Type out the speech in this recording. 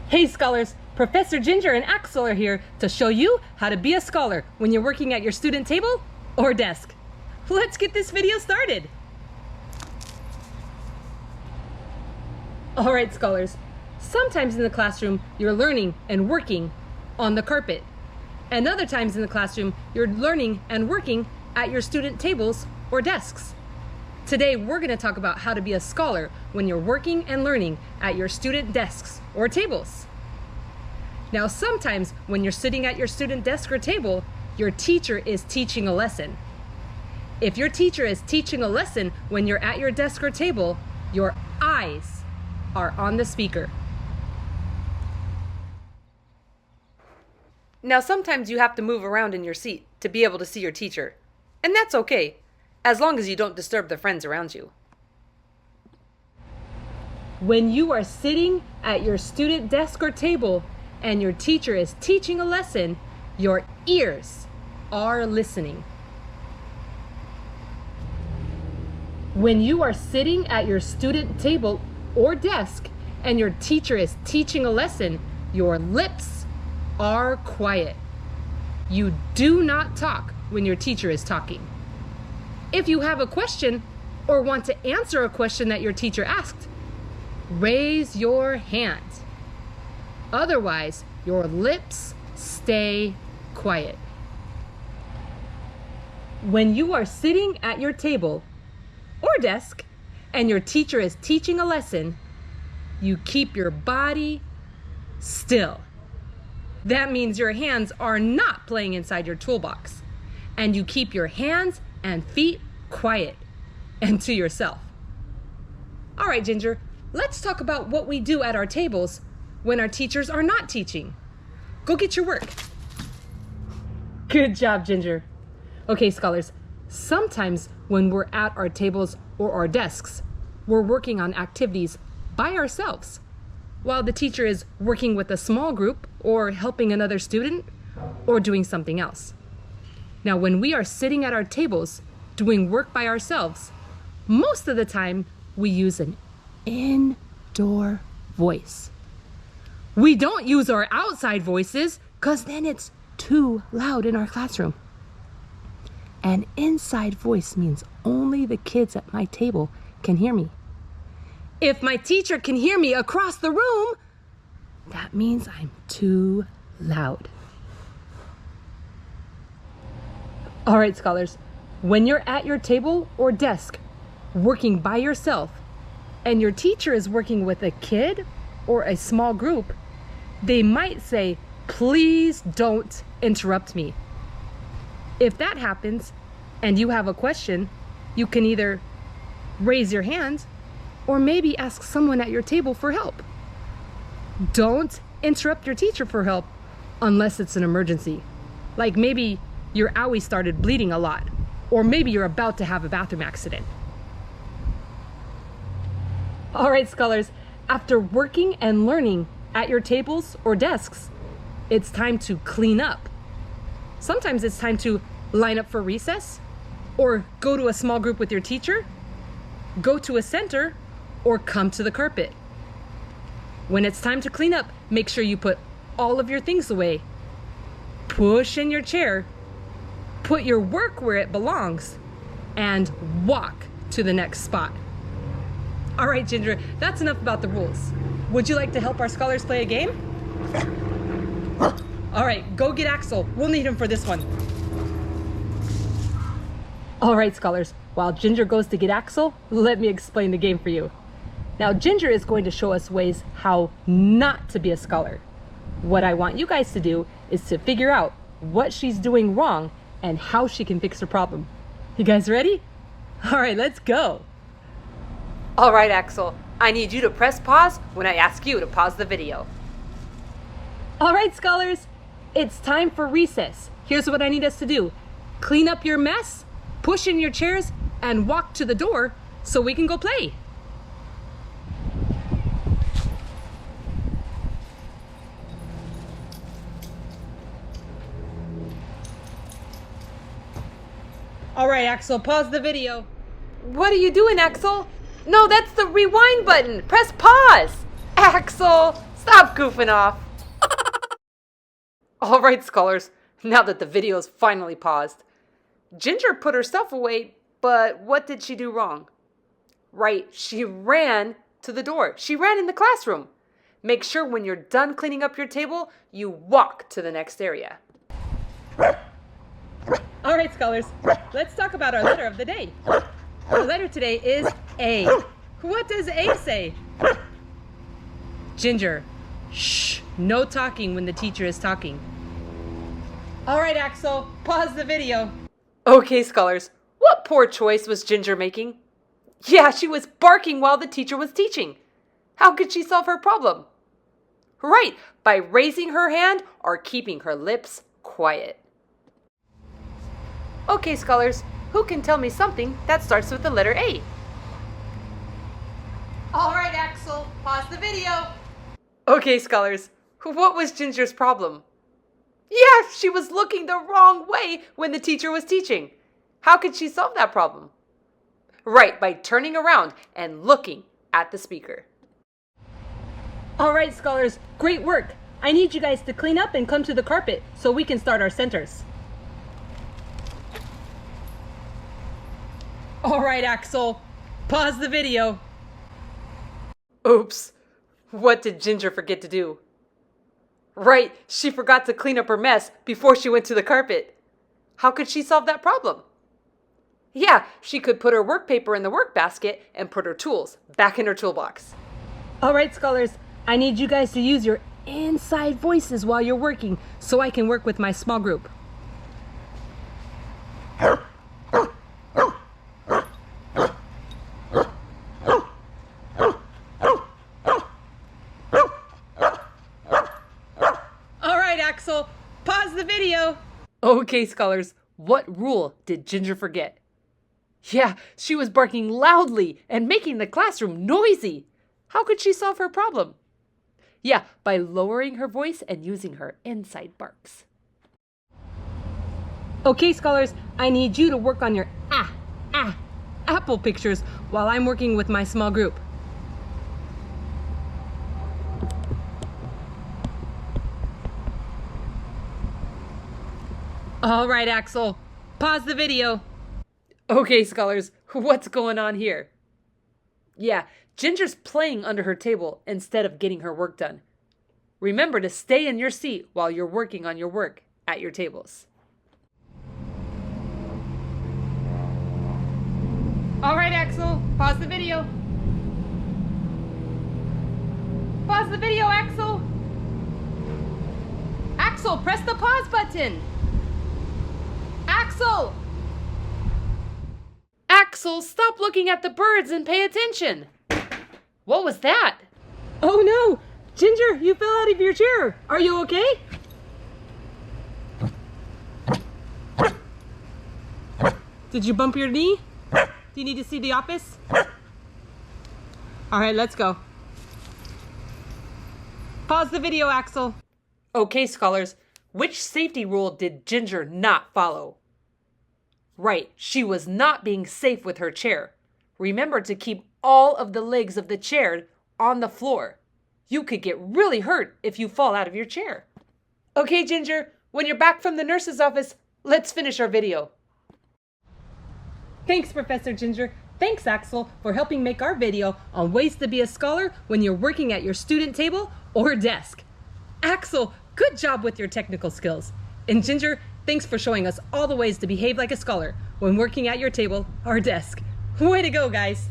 Hey scholars, Professor Ginger and Axel are here to show you how to be a scholar when you're working at your student table or desk. Let's get this video started. All right, scholars, sometimes in the classroom you're learning and working on the carpet, and other times in the classroom you're learning and working at your student tables or desks. Today we're going to talk about how to be a scholar when you're working and learning at your student desks or tables. Now, sometimes when you're sitting at your student desk or table, your teacher is teaching a lesson. If your teacher is teaching a lesson when you're at your desk or table, your eyes are on the speaker. Now, sometimes you have to move around in your seat to be able to see your teacher, and that's okay, as long as you don't disturb the friends around you. When you are sitting at your student desk or table and your teacher is teaching a lesson, your ears are listening. When you are sitting at your student table or desk and your teacher is teaching a lesson, your lips are quiet. You do not talk when your teacher is talking. If you have a question or want to answer a question that your teacher asked, raise your hand. Otherwise, your lips stay quiet. When you are sitting at your table or desk and your teacher is teaching a lesson, you keep your body still. That means your hands are not playing inside your toolbox, and you keep your hands and feet quiet and to yourself. All right, Ginger, let's talk about what we do at our tables when our teachers are not teaching. Go get your work. Good job, Ginger. Okay, scholars, sometimes when we're at our tables or our desks, we're working on activities by ourselves, while the teacher is working with a small group or helping another student or doing something else. Now, when we are sitting at our tables doing work by ourselves, most of the time we use an indoor voice. We don't use our outside voices because then it's too loud in our classroom. An inside voice means only the kids at my table can hear me. If my teacher can hear me across the room, that means I'm too loud. All right, scholars, when you're at your table or desk working by yourself and your teacher is working with a kid or a small group, they might say, "Please don't interrupt me." If that happens and you have a question, you can either raise your hand or maybe ask someone at your table for help. Don't interrupt your teacher for help unless it's an emergency. Like maybe your owie started bleeding a lot, or maybe you're about to have a bathroom accident. All right, scholars, after working and learning at your tables or desks, it's time to clean up. Sometimes it's time to line up for recess, or go to a small group with your teacher, go to a center, or come to the carpet. When it's time to clean up, make sure you put all of your things away. Push in your chair, put your work where it belongs, and walk to the next spot. All right, Ginger, that's enough about the rules. Would you like to help our scholars play a game? All right, go get Axel. We'll need him for this one. All right, scholars, while Ginger goes to get Axel, let me explain the game for you. Now, Ginger is going to show us ways how not to be a scholar. What I want you guys to do is to figure out what she's doing wrong and how she can fix her problem. You guys ready? All right, let's go. All right, Axel, I need you to press pause when I ask you to pause the video. All right, scholars, it's time for recess. Here's what I need us to do. Clean up your mess, push in your chairs, and walk to the door so we can go play. All right, Axel, pause the video. What are you doing, Axel? No, that's the rewind button. Press pause. Axel, Stop goofing off. All right, scholars, now that the video's finally paused, Ginger put her stuff away, but what did she do wrong? Right, she ran to the door. She ran in the classroom. Make sure when you're done cleaning up your table, you walk to the next area. All right, scholars, let's talk about our letter of the day. Our letter today is A. What does A say? Ginger, shh, no talking when the teacher is talking. All right, Axel, pause the video. Okay, scholars, what poor choice was Ginger making? Yeah, she was barking while the teacher was teaching. How could she solve her problem? Right, by raising her hand or keeping her lips quiet. Okay, scholars, who can tell me something that starts with the letter A? All right, Axel, pause the video. Okay, scholars, what was Ginger's problem? Yeah, she was looking the wrong way when the teacher was teaching. How could she solve that problem? Right, by turning around and looking at the speaker. All right, scholars, great work. I need you guys to clean up and come to the carpet so we can start our centers. All right, Axel, pause the video. Oops, what did Ginger forget to do? Right, she forgot to clean up her mess before she went to the carpet. How could she solve that problem? Yeah, she could put her work paper in the work basket and put her tools back in her toolbox. All right, scholars, I need you guys to use your inside voices while you're working so I can work with my small group. Axel, pause the video. Okay, scholars, what rule did Ginger forget? Yeah, she was barking loudly and making the classroom noisy. How could she solve her problem? Yeah, by lowering her voice and using her inside barks. Okay, scholars, I need you to work on your apple pictures while I'm working with my small group. All right, Axel, pause the video. Okay, scholars, what's going on here? Yeah, Ginger's playing under her table instead of getting her work done. Remember to stay in your seat while you're working on your work at your tables. All right, Axel, pause the video. Pause the video, Axel. Axel, press the pause button. Axel! Axel, stop looking at the birds and pay attention. What was that? Oh no! Ginger, you fell out of your chair. Are you okay? Did you bump your knee? Do you need to see the office? All right, let's go. Pause the video, Axel. Okay, scholars, which safety rule did Ginger not follow? Right, she was not being safe with her chair. Remember to keep all of the legs of the chair on the floor. You could get really hurt if you fall out of your chair. Okay, Ginger, when you're back from the nurse's office, let's finish our video. Thanks, Professor Ginger. Thanks, Axel, for helping make our video on ways to be a scholar when you're working at your student table or desk. Axel, good job with your technical skills. And Ginger, thanks for showing us all the ways to behave like a scholar when working at your table or desk. Way to go, guys.